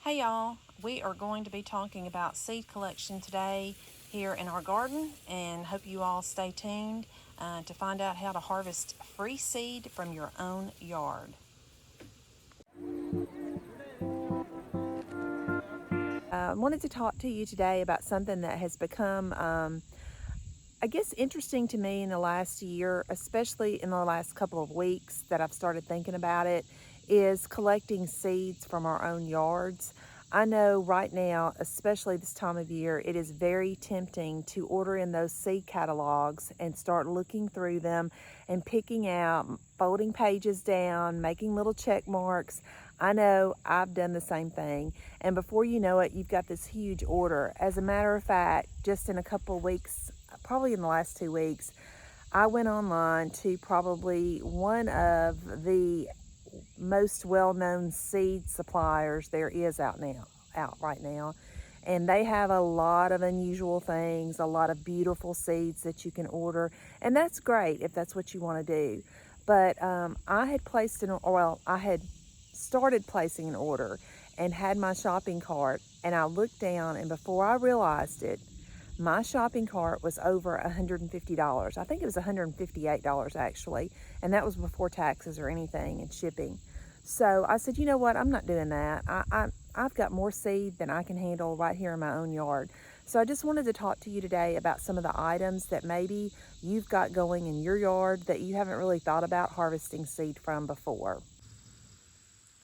Hey y'all, we are going to be talking about seed collection today here in our garden, and hope you all stay tuned to find out how to harvest free seed from your own yard. I wanted to talk to you today about something that has become, I guess, interesting to me in the last year, especially in the last couple of weeks that I've started thinking about it, is collecting seeds from our own yards. I know right now, especially this time of year, it is very tempting to order in those seed catalogs and start looking through them and picking out, folding pages down, making little check marks. I know I've done the same thing, and before you know it, you've got this huge order. As a matter of fact, just in a couple of weeks, probably in the last 2 weeks, I went online to probably one of the most well-known seed suppliers there is out right now, and they have a lot of unusual things, a lot of beautiful seeds that you can order, and that's great if that's what you want to do. But I had started placing an order and had my shopping cart, and I looked down, and before I realized it, my shopping cart was over $150. I think it was $158 actually, and that was before taxes or anything and shipping. So I said, you know what, I'm not doing that. I've got more seed than I can handle right here in my own yard. So I just wanted to talk to you today about some of the items that maybe you've got going in your yard that you haven't really thought about harvesting seed from before.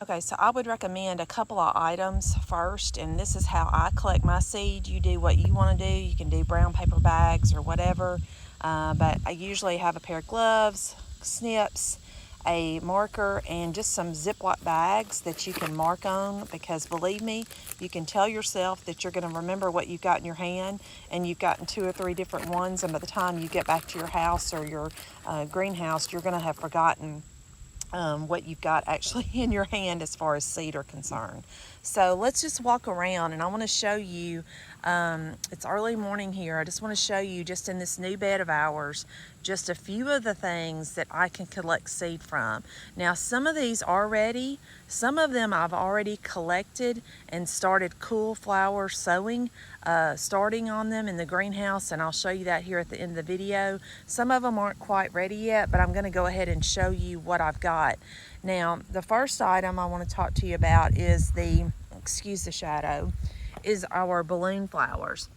Okay, so I would recommend a couple of items first, and this is how I collect my seed. You do what you want to do. You can do brown paper bags or whatever, but I usually have a pair of gloves, snips, a marker, and just some Ziploc bags that you can mark on, because believe me, you can tell yourself that you're going to remember what you've got in your hand, and you've gotten 2 or 3 different ones, and by the time you get back to your house or your greenhouse, you're going to have forgotten what you've got actually in your hand as far as seed are concerned. So let's just walk around, and I want to show you, it's early morning here, I just want to show you just in this new bed of ours just a few of the things that I can collect seed from. Now some of these are ready, some of them I've already collected and started cool flower sowing, starting on them in the greenhouse, and I'll show you that here at the end of the video. Some of them aren't quite ready yet, but I'm going to go ahead and show you what I've got. Now the first item I want to talk to you about is excuse the shadow, is our balloon flowers.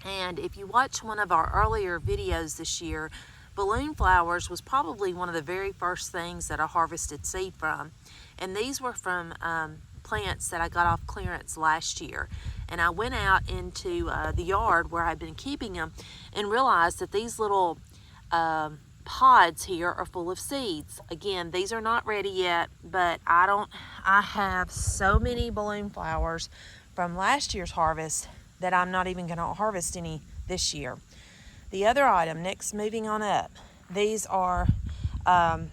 And if you watch one of our earlier videos this year, balloon flowers was probably one of the very first things that I harvested seed from. And these were from plants that I got off clearance last year. And I went out into the yard where I'd been keeping them and realized that these little pods here are full of seeds. Again, these are not ready yet, but I have so many balloon flowers from last year's harvest that I'm not even going to harvest any this year. The other item, next, moving on up, these are Rudbeckia,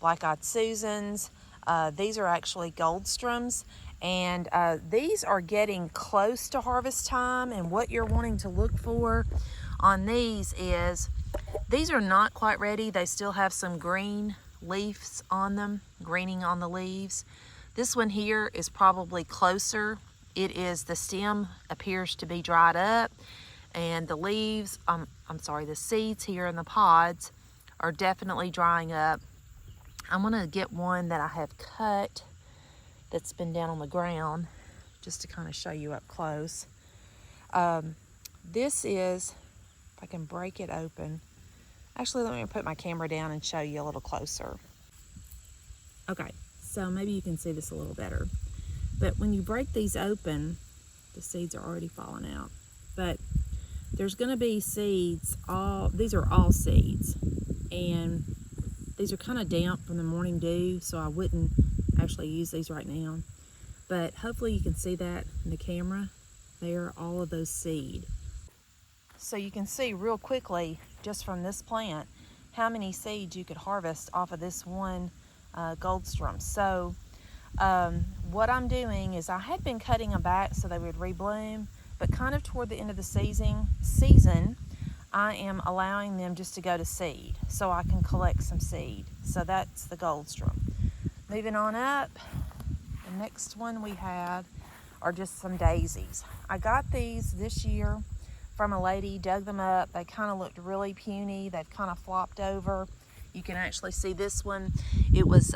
Black-Eyed Susans. These are actually Goldstroms, and these are getting close to harvest time, and what you're wanting to look for on these is, these are not quite ready. They still have some green leaves on them, greening on the leaves. This one here is probably closer. The stem appears to be dried up, and the leaves, the seeds here in the pods are definitely drying up. I'm gonna get one that I have cut that's been down on the ground just to kind of show you up close. This is, if I can break it open. Actually, let me put my camera down and show you a little closer. Okay, so maybe you can see this a little better. But when you break these open, the seeds are already falling out. But there's gonna be seeds, these are all seeds. And these are kind of damp from the morning dew, so I wouldn't actually use these right now. But hopefully you can see that in the camera. They are all of those seed. So you can see real quickly, just from this plant, how many seeds you could harvest off of this one Goldstrom. So what I'm doing is, I had been cutting them back so they would rebloom, but kind of toward the end of the season, I am allowing them just to go to seed so I can collect some seed. So that's the Goldstrom. Moving on up, The next one we had are just some daisies. I got these this year from a lady, dug them up. They kind of looked really puny. They've kind of flopped over. You can actually see this one. It was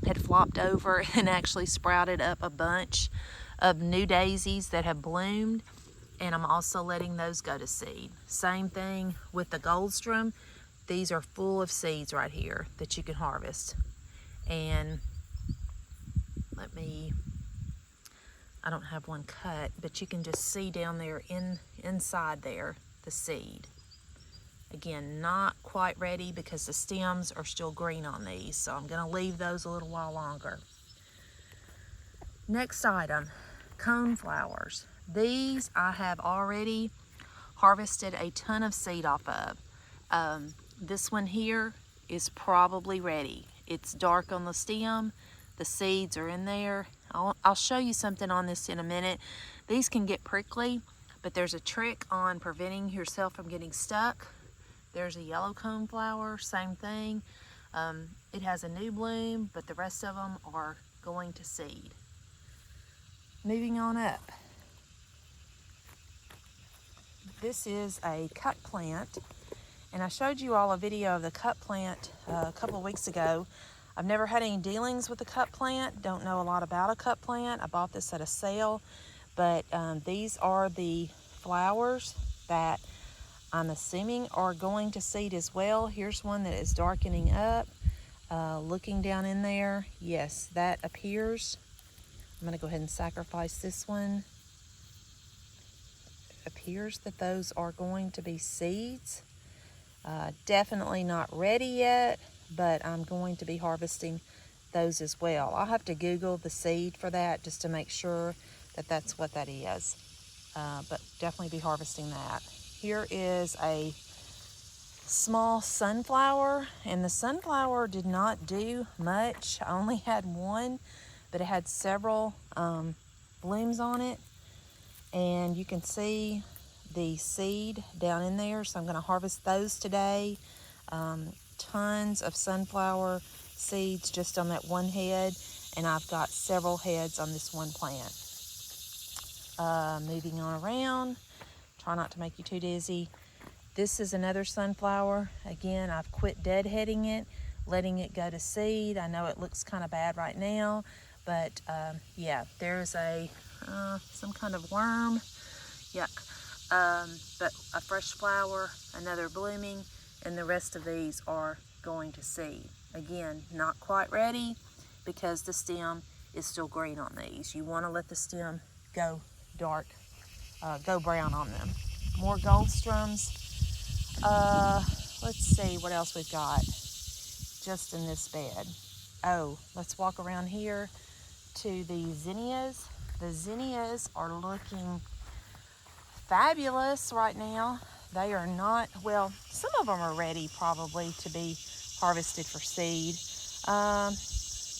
had flopped over and actually sprouted up a bunch of new daisies that have bloomed, and I'm also letting those go to seed. Same thing with the Goldstrom. These are full of seeds right here that you can harvest. And I don't have one cut, but you can just see down there inside there the seed. Again, not quite ready because the stems are still green on these, so I'm gonna leave those a little while longer. Next item, coneflowers. These I have already harvested a ton of seed off of. This one here is probably ready. It's dark on the stem, the seeds are in there. I'll show you something on this in a minute. These can get prickly, but there's a trick on preventing yourself from getting stuck. There's a yellow coneflower, same thing. It has a new bloom, but the rest of them are going to seed. Moving on up. This is a cup plant, and I showed you all a video of the cup plant a couple of weeks ago. I've never had any dealings with the cup plant, don't know a lot about a cup plant. I bought this at a sale, but these are the flowers that I'm assuming are going to seed as well. Here's one that is darkening up. Looking down in there, yes, that appears. I'm gonna go ahead and sacrifice this one. It appears that those are going to be seeds. Definitely not ready yet, but I'm going to be harvesting those as well. I'll have to Google the seed for that just to make sure that that's what that is. But definitely be harvesting that. Here is a small sunflower, and the sunflower did not do much. I only had one, but it had several blooms on it, and you can see the seed down in there, so I'm going to harvest those today. Tons of sunflower seeds just on that one head, and I've got several heads on this one plant. Moving on around, try not to make you too dizzy. This is another sunflower. Again, I've quit deadheading it, letting it go to seed. I know it looks kind of bad right now, but yeah, there's some kind of worm. Yuck. But a fresh flower, another blooming, and the rest of these are going to seed. Again, not quite ready because the stem is still green on these. You want to let the stem go dark, go brown on them. More Goldstroms. Let's see what else we've got just in this bed. Oh, let's walk around here to the zinnias. The zinnias are looking fabulous right now. They are not, well, some of them are ready probably to be harvested for seed.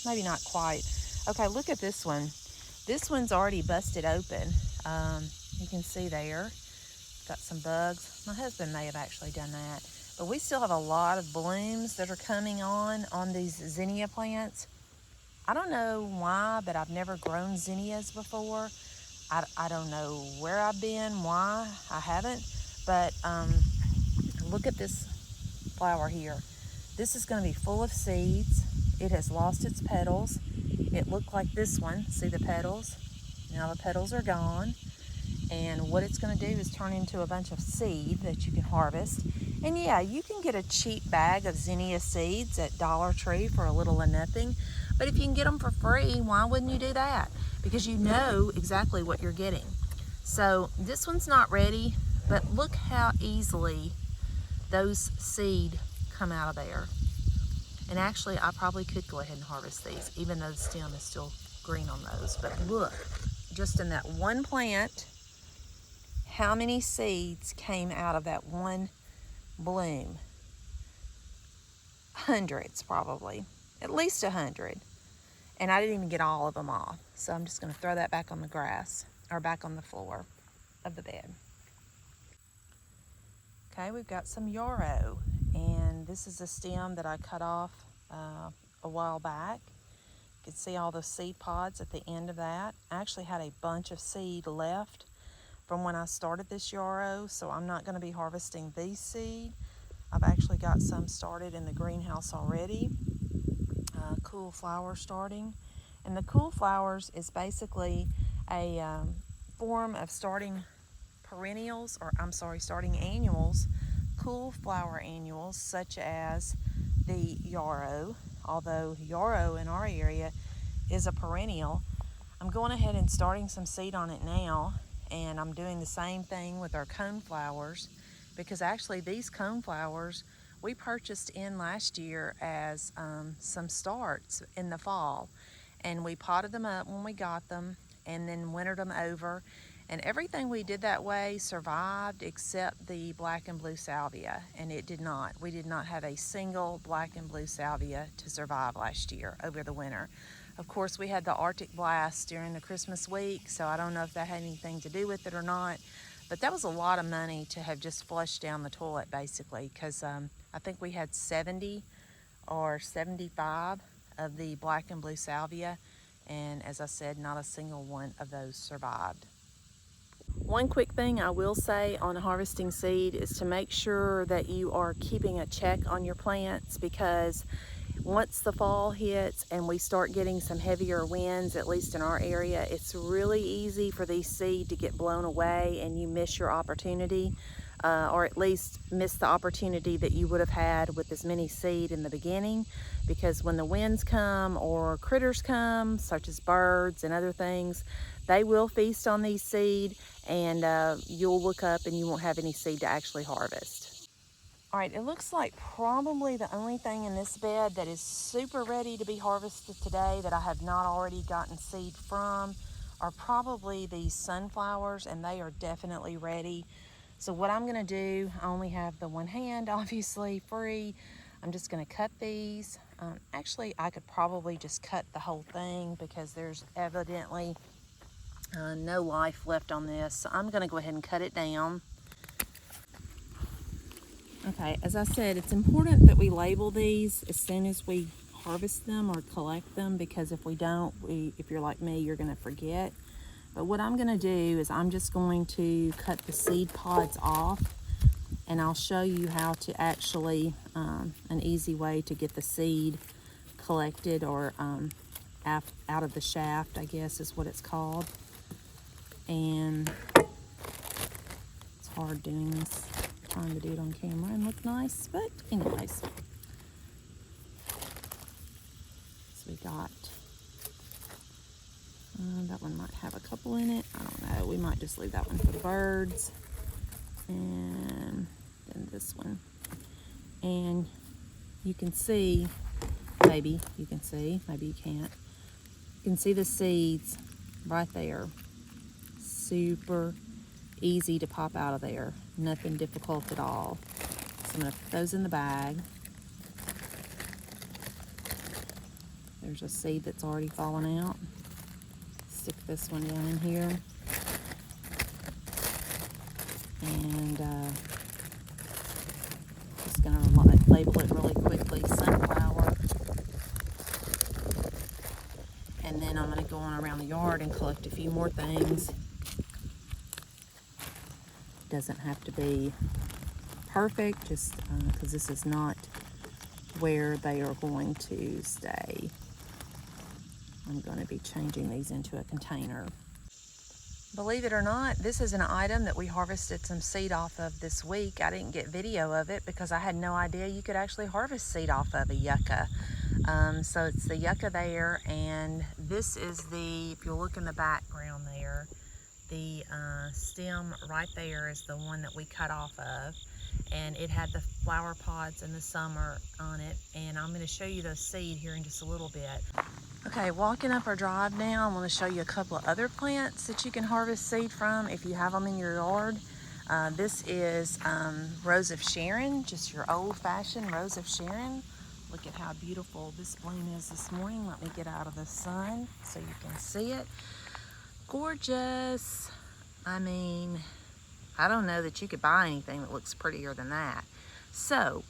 Maybe not quite. Okay, look at this one. This one's already busted open. You can see there, got some bugs. My husband may have actually done that. But we still have a lot of blooms that are coming on these zinnia plants. I don't know why, but I've never grown zinnias before. I don't know where I've been, why I haven't, but look at this flower here. This is going to be full of seeds. It has lost its petals. It looked like this one. See the petals? Now the petals are gone. And what it's going to do is turn into a bunch of seed that you can harvest. And yeah, you can get a cheap bag of zinnia seeds at Dollar Tree for a little or nothing. But if you can get them for free, why wouldn't you do that? Because you know exactly what you're getting. So this one's not ready, but look how easily those seed come out of there. And actually, I probably could go ahead and harvest these, even though the stem is still green on those. But look, just in that one plant, how many seeds came out of that one bloom? Hundreds, probably. At least 100. And I didn't even get all of them off. So I'm just going to throw that back on the grass, or back on the floor of the bed. Okay, we've got some yarrow. And this is a stem that I cut off a while back. can see all the seed pods at the end of that. I actually had a bunch of seed left from when I started this yarrow, so I'm not going to be harvesting these seed. I've actually got some started in the greenhouse already. Cool flower starting. And the cool flowers is basically a form of starting perennials, or I'm sorry, starting annuals, cool flower annuals, such as the yarrow. Although yarrow in our area is a perennial, I'm going ahead and starting some seed on it now, and I'm doing the same thing with our coneflowers, because actually these coneflowers we purchased in last year as some starts in the fall, and we potted them up when we got them and then wintered them over, and everything we did that way survived except the black and blue salvia, and it did not. We did not have a single black and blue salvia to survive last year over the winter. Of course, we had the Arctic blast during the Christmas week, so I don't know if that had anything to do with it or not, but that was a lot of money to have just flushed down the toilet, basically, because I think we had 70 or 75 of the black and blue salvia, and as I said, not a single one of those survived. One quick thing I will say on harvesting seed is to make sure that you are keeping a check on your plants, because once the fall hits and we start getting some heavier winds, at least in our area, it's really easy for these seed to get blown away and you miss your opportunity, or at least miss the opportunity that you would have had with as many seed in the beginning, because when the winds come or critters come, such as birds and other things, they will feast on these seed, and you'll look up and you won't have any seed to actually harvest. All right, it looks like probably the only thing in this bed that is super ready to be harvested today that I have not already gotten seed from are probably these sunflowers, and they are definitely ready. So what I'm gonna do, I only have the one hand, obviously, free. I'm just gonna cut these. Actually, I could probably just cut the whole thing because there's evidently no life left on this. So I'm gonna go ahead and cut it down. Okay, as I said, it's important that we label these as soon as we harvest them or collect them, because if we don't, if you're like me, you're gonna forget. But what I'm gonna do is I'm just going to cut the seed pods off, and I'll show you how to actually, an easy way to get the seed collected, or out of the shaft, I guess is what it's called. And it's hard doing this, trying to do it on camera and look nice, but anyways. So we got, that one might have a couple in it, I don't know, we might just leave that one for the birds. And then this one, and you can see, maybe you can see, maybe you can't, you can see the seeds right there. Super easy to pop out of there, nothing difficult at all. So I'm going to put those in the bag. There's a seed that's already fallen out. Stick this one down in here, and just going to label it really quickly, sunflower. And then I'm going to go on around the yard and collect a few more things. Doesn't have to be perfect, just because this is not where they are going to stay. I'm going to be changing these into a container. Believe it or not, this is an item that we harvested some seed off of this week. I didn't get video of it because I had no idea you could actually harvest seed off of a yucca. So it's the yucca there, and this is the, if you look in the background there, the stem right there is the one that we cut off of, and it had the flower pods in the summer on it, and I'm going to show you those seed here in just a little bit. Okay, walking up our drive now, I'm going to show you a couple of other plants that you can harvest seed from if you have them in your yard. This is Rose of Sharon, just your old-fashioned Rose of Sharon. Look at how beautiful this bloom is this morning. Let me get out of the sun so you can see it. Gorgeous. I mean, I don't know that you could buy anything that looks prettier than that. So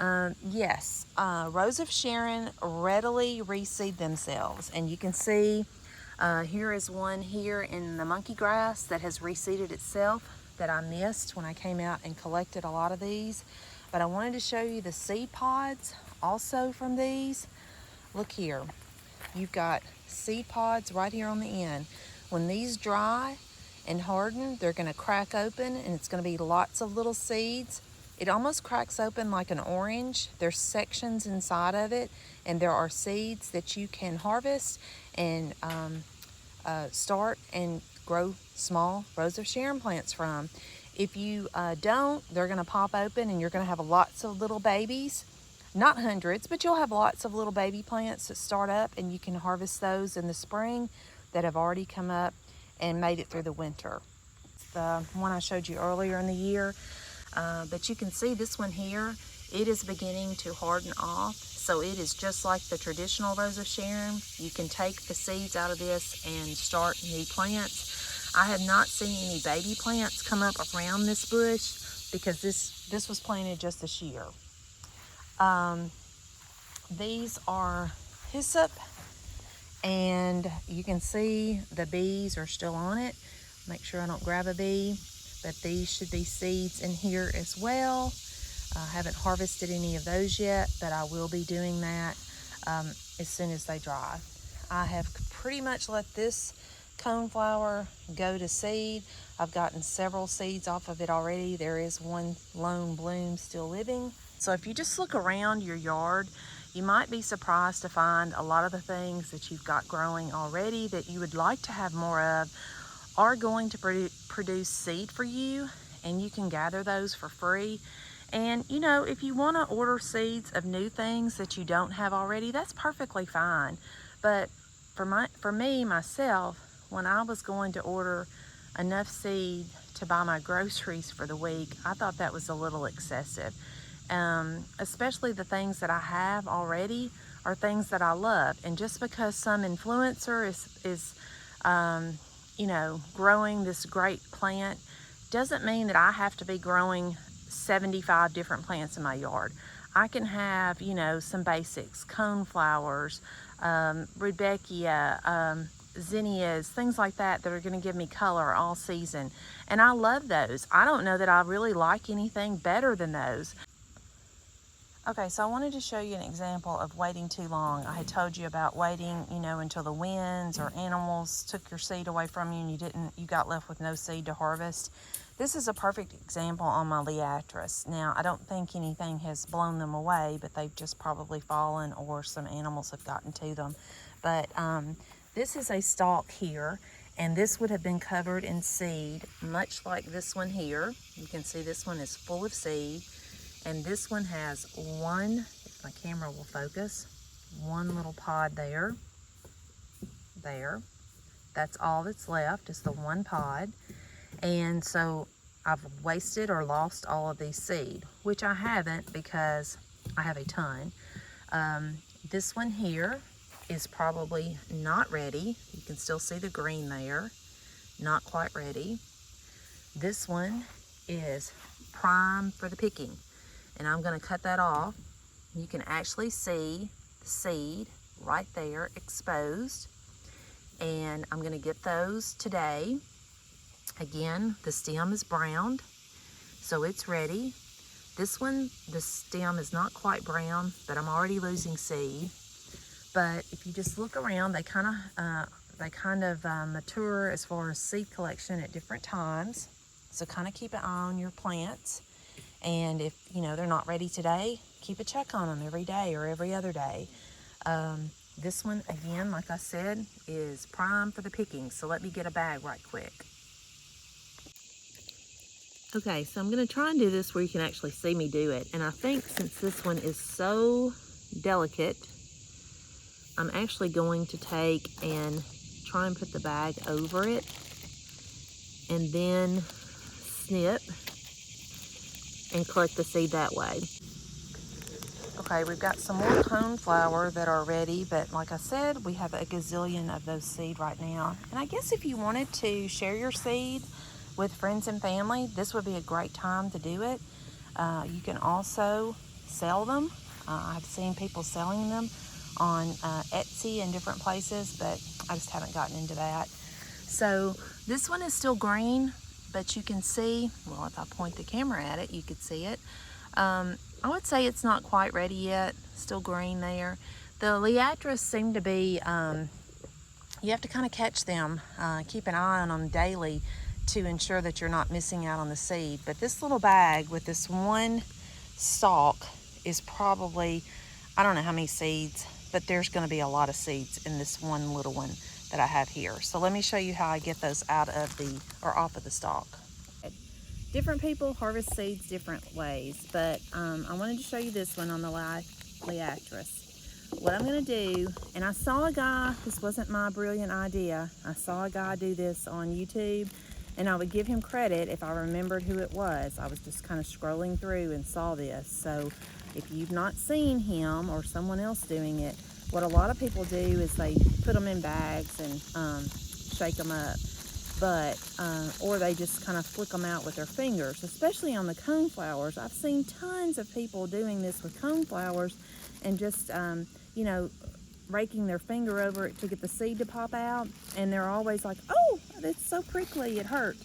Yes, Rose of Sharon readily reseed themselves, and you can see here is one here in the monkey grass that has reseeded itself that I missed when I came out and collected a lot of these. But I wanted to show you the seed pods also from these. Look here, you've got seed pods right here on the end. When these dry and harden, they're going to crack open, and it's going to be lots of little seeds. It almost cracks open like an orange. There's sections inside of it, and there are seeds that you can harvest and start and grow small Rose of Sharon plants from. If you don't, they're going to pop open, and you're going to have lots of little babies. Not hundreds, but you'll have lots of little baby plants that start up, and you can harvest those in the spring that have already come up and made it through the winter. It's the one I showed you earlier in the year. But you can see this one here, it is beginning to harden off. So it is just like the traditional Rose of Sharon. You can take the seeds out of this and start new plants. I have not seen any baby plants come up around this bush because this was planted just this year. These are hyssop, and you can see the bees are still on it. Make sure I don't grab a bee, but these should be seeds in here as well. I haven't harvested any of those yet, but I will be doing that as soon as they dry. I have pretty much let this coneflower go to seed. I've gotten several seeds off of it already. There is one lone bloom still living. So if you just look around your yard, you might be surprised to find a lot of the things that you've got growing already that you would like to have more of are going to produce seed for you, and you can gather those for free. And you know, if you want to order seeds of new things that you don't have already, that's perfectly fine. But for me myself, when I was going to order enough seed to buy my groceries for the week, I thought that was a little excessive. Especially the things that I have already are things that I love. And just because some influencer is you know, growing this great plant doesn't mean that I have to be growing 75 different plants in my yard. I can have, you know, some basics, coneflowers, rudbeckia, zinnias, things like that that are going to give me color all season. And I love those. I don't know that I really like anything better than those. Okay, so I wanted to show you an example of waiting too long. I had told you about waiting, you know, until the winds or animals took your seed away from you and you got left with no seed to harvest. This is a perfect example on my Liatris. Now, I don't think anything has blown them away, but they've just probably fallen or some animals have gotten to them. But this is a stalk here, and this would have been covered in seed, much like this one here. You can see this one is full of seed. And this one has one, if my camera will focus, one little pod there. That's all that's left, is the one pod. And so I've wasted or lost all of these seed, which I haven't because I have a ton. This one here is probably not ready. You can still see the green there, not quite ready. This one is prime for the picking. And I'm going to cut that off. You can actually see the seed right there exposed. And I'm going to get those today. Again, the stem is browned, so it's ready. This one, the stem is not quite brown, but I'm already losing seed. But if you just look around, they kind of mature as far as seed collection at different times. So kind of keep an eye on your plants. And if, you know, they're not ready today, keep a check on them every day or every other day. This one, again, like I said, is prime for the picking. So let me get a bag right quick. Okay, so I'm going to try and do this where you can actually see me do it. And I think since this one is so delicate, I'm actually going to take and try and put the bag over it and then snip and collect the seed that way. Okay, we've got some more coneflower that are ready, but like I said, we have a gazillion of those seed right now. And I guess if you wanted to share your seed with friends and family, this would be a great time to do it. You can also sell them. I've seen people selling them on Etsy and different places, but I just haven't gotten into that. So this one is still green, but you can see, well, if I point the camera at it, you could see it. I would say it's not quite ready yet, still green there. The Liatris seem to be, you have to kind of catch them, keep an eye on them daily to ensure that you're not missing out on the seed. But this little bag with this one stalk is probably, I don't know how many seeds, but there's going to be a lot of seeds in this one little one that I have here. So let me show you how I get those out of the, or off of the stalk. Different people harvest seeds different ways, but I wanted to show you this one on the Liatris. What I'm going to do, and I saw a guy, this wasn't my brilliant idea, I saw a guy do this on YouTube, and I would give him credit if I remembered who it was. I was just kind of scrolling through and saw this. So if you've not seen him or someone else doing it, what a lot of people do is they put them in bags and shake them up, or they just kind of flick them out with their fingers, especially on the coneflowers. I've seen tons of people doing this with coneflowers and just, you know, raking their finger over it to get the seed to pop out, and they're always like, oh, it's so prickly, it hurt.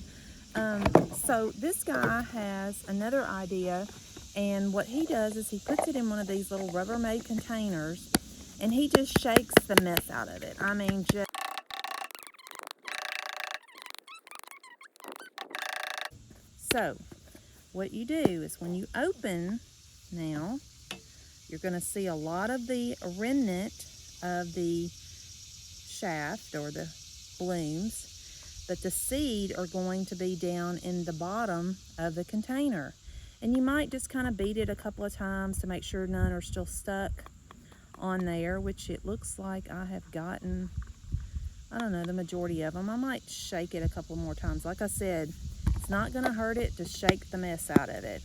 So this guy has another idea, and what he does is he puts it in one of these little Rubbermaid containers, and he just shakes the mess out of it. I mean, just... So what you do is when you open now, you're going to see a lot of the remnant of the shaft or the blooms, but the seed are going to be down in the bottom of the container. And you might just kind of beat it a couple of times to make sure none are still stuck on there, which it looks like I have gotten, I don't know, the majority of them. I might shake it a couple more times. Like I said, it's not going to hurt it to shake the mess out of it.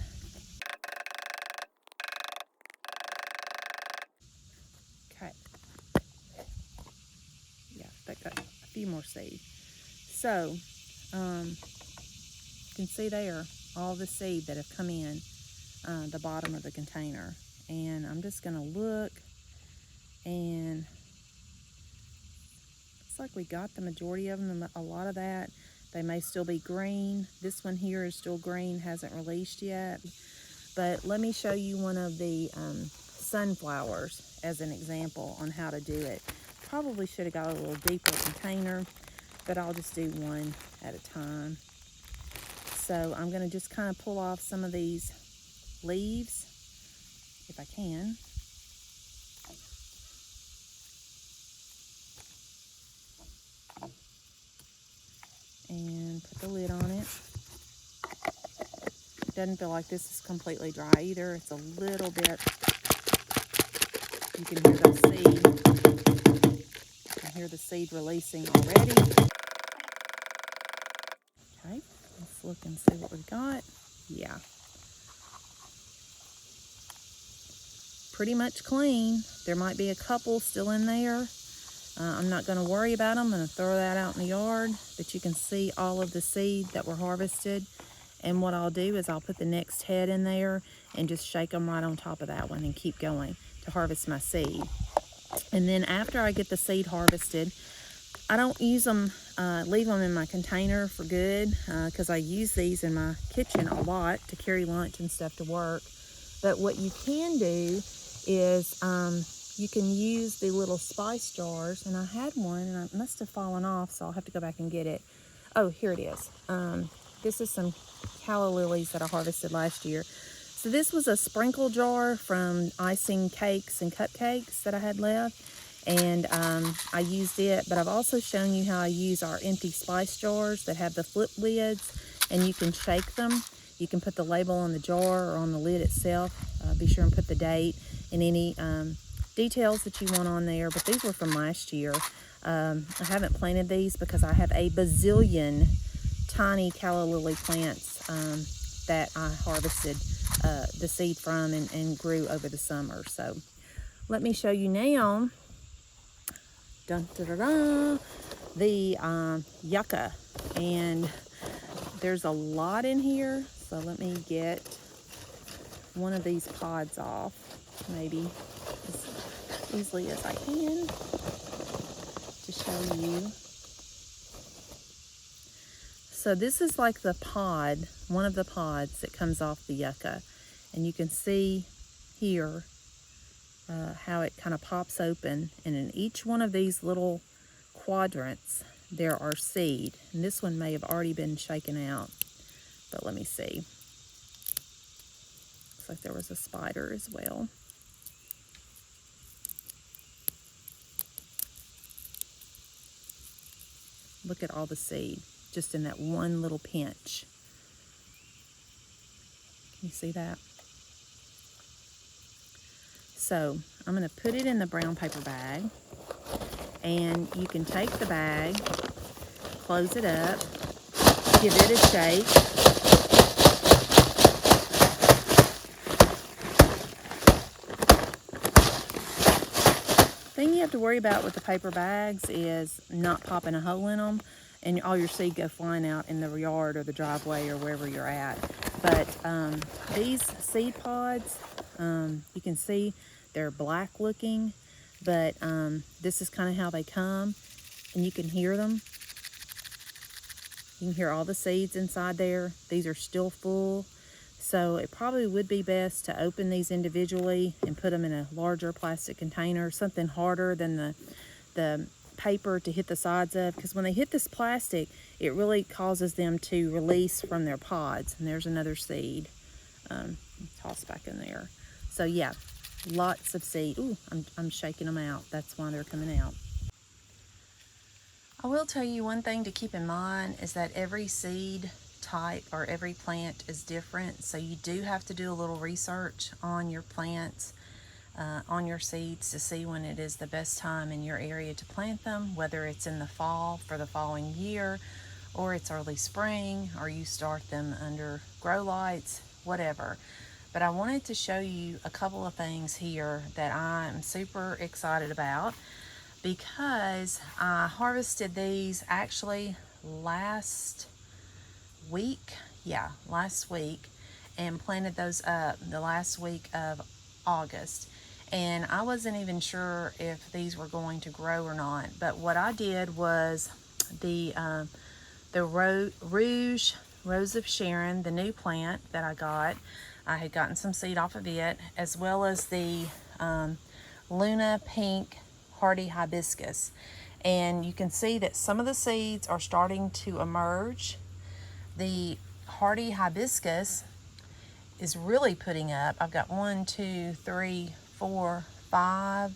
Okay. Yeah, that got a few more seed. So, you can see there all the seed that have come in the bottom of the container. And I'm just going to look, and looks like we got the majority of them. A lot of that, they may still be green. This one here is still green, hasn't released yet. But let me show you one of the sunflowers as an example on how to do it. Probably should have got a little deeper container, but I'll just do one at a time. So I'm going to just kind of pull off some of these leaves, if I can. And put the lid on it. Doesn't feel like this is completely dry either. It's a little bit, you can hear the seed. You can hear the seed releasing already. Okay, let's look and see what we've got. Yeah. Pretty much clean. There might be a couple still in there. I'm not going to worry about them. I'm going to throw that out in the yard. But you can see all of the seed that were harvested. And what I'll do is I'll put the next head in there and just shake them right on top of that one and keep going to harvest my seed. And then after I get the seed harvested, I don't use them, leave them in my container for good, because I use these in my kitchen a lot to carry lunch and stuff to work. But what you can do is you can use the little spice jars, and I had one and it must have fallen off, so I'll have to go back and get it. Oh, here it is. This is some calla lilies that I harvested last year. So this was a sprinkle jar from icing cakes and cupcakes that I had left, and I used it, but I've also shown you how I use our empty spice jars that have the flip lids, and you can shake them. You can put the label on the jar or on the lid itself. Be sure and put the date and any details that you want on there, but these were from last year. I haven't planted these because I have a bazillion tiny calla lily plants that I harvested the seed from and grew over the summer. So let me show you now, dun, da, da, da, the yucca. And there's a lot in here, so let me get one of these pods off, maybe as easily as I can to show you. So this is like the pod, one of the pods that comes off the yucca. And you can see here how it kind of pops open. And in each one of these little quadrants, there are seed. And this one may have already been shaken out, but let me see. Looks like there was a spider as well. Look at all the seed just in that one little pinch. Can you see that? So I'm going to put it in the brown paper bag, and you can take the bag, close it up, give it a shake. The thing you have to worry about with the paper bags is not popping a hole in them and all your seed go flying out in the yard or the driveway or wherever you're at. But these seed pods, you can see they're black looking, but this is kind of how they come, and you can hear them. You can hear all the seeds inside there. These are still full, so it probably would be best to open these individually and put them in a larger plastic container, something harder than the paper to hit the sides of, because when they hit this plastic, it really causes them to release from their pods. And there's another seed tossed back in there. So yeah, lots of seed. Ooh, I'm shaking them out. That's why they're coming out. I will tell you one thing to keep in mind is that every seed type or every plant is different. So you do have to do a little research on your plants, on your seeds, to see when it is the best time in your area to plant them, whether it's in the fall for the following year, or it's early spring, or you start them under grow lights, whatever. But I wanted to show you a couple of things here that I'm super excited about, because I harvested these actually last week, and planted those up the last week of August. And I wasn't even sure if these were going to grow or not. But what I did was the Rouge Rose of Sharon, the new plant that I got. I had gotten some seed off of it, as well as the Luna Pink Hardy Hibiscus. And you can see that some of the seeds are starting to emerge. The Hardy Hibiscus is really putting up. I've got 1, 2, 3, 4, 5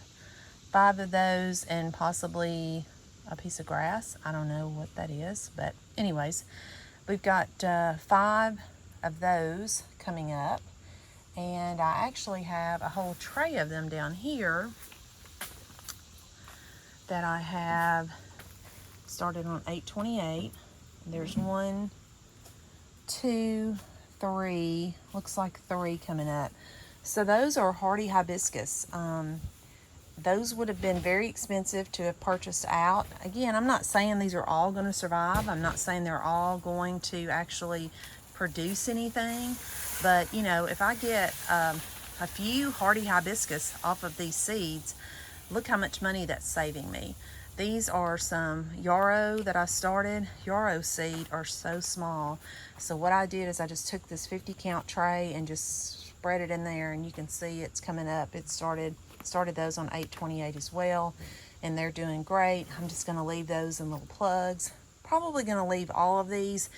of those, and possibly a piece of grass. I don't know what that is, but anyways, we've got 5 of those coming up, and I actually have a whole tray of them down here that I have started on 828. There's 1, 2, 3, looks like 3 coming up. So those are Hardy Hibiscus. Those would have been very expensive to have purchased out. Again, I'm not saying these are all going to survive. I'm not saying they're all going to actually produce anything. But, you know, if I get a few Hardy Hibiscus off of these seeds, look how much money that's saving me. These are some yarrow that I started. Yarrow seed are so small. So what I did is I just took this 50 count tray and just spread it in there, and you can see it's coming up. It started those on 828 as well, and they're doing great. I'm just going to leave those in little plugs. Probably going to leave all of these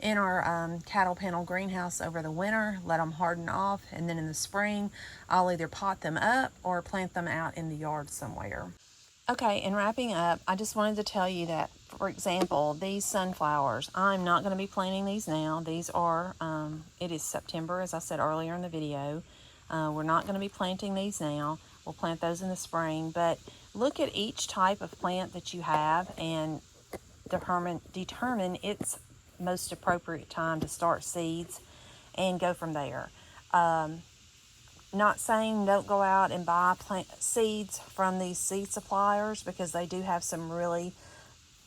in our cattle panel greenhouse over the winter, let them harden off, and then in the spring I'll either pot them up or plant them out in the yard somewhere. Okay, and wrapping up, I just wanted to tell you that, for example, these sunflowers, I'm not going to be planting these now. These are, it is September, as I said earlier in the video. We're not going to be planting these now. We'll plant those in the spring. But look at each type of plant that you have and determine its most appropriate time to start seeds and go from there. Not saying don't go out and buy seeds from these seed suppliers, because they do have some really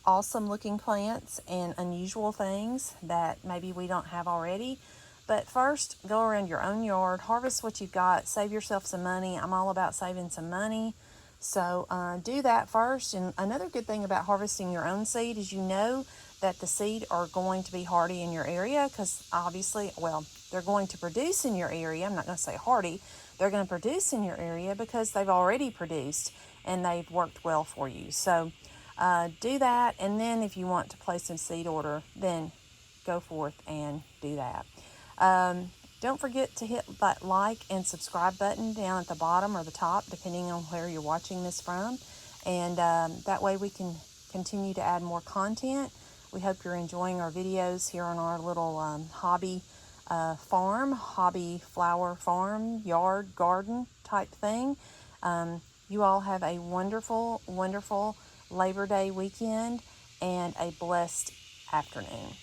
awesome looking plants and unusual things that maybe we don't have already. But first, go around your own yard, harvest what you've got, save yourself some money. I'm all about saving some money. So do that first. And another good thing about harvesting your own seed is you know that the seed are going to be hardy in your area because obviously, well, they're going to produce in your area. I'm not going to say hardy. They're going to produce in your area because they've already produced and they've worked well for you. So do that. And then if you want to place a seed order, then go forth and do that. Don't forget to hit that like and subscribe button down at the bottom or the top, depending on where you're watching this from. And that way we can continue to add more content. We hope you're enjoying our videos here on our little hobby farm, hobby flower farm, yard, garden type thing. You all have a wonderful, wonderful Labor Day weekend and a blessed afternoon.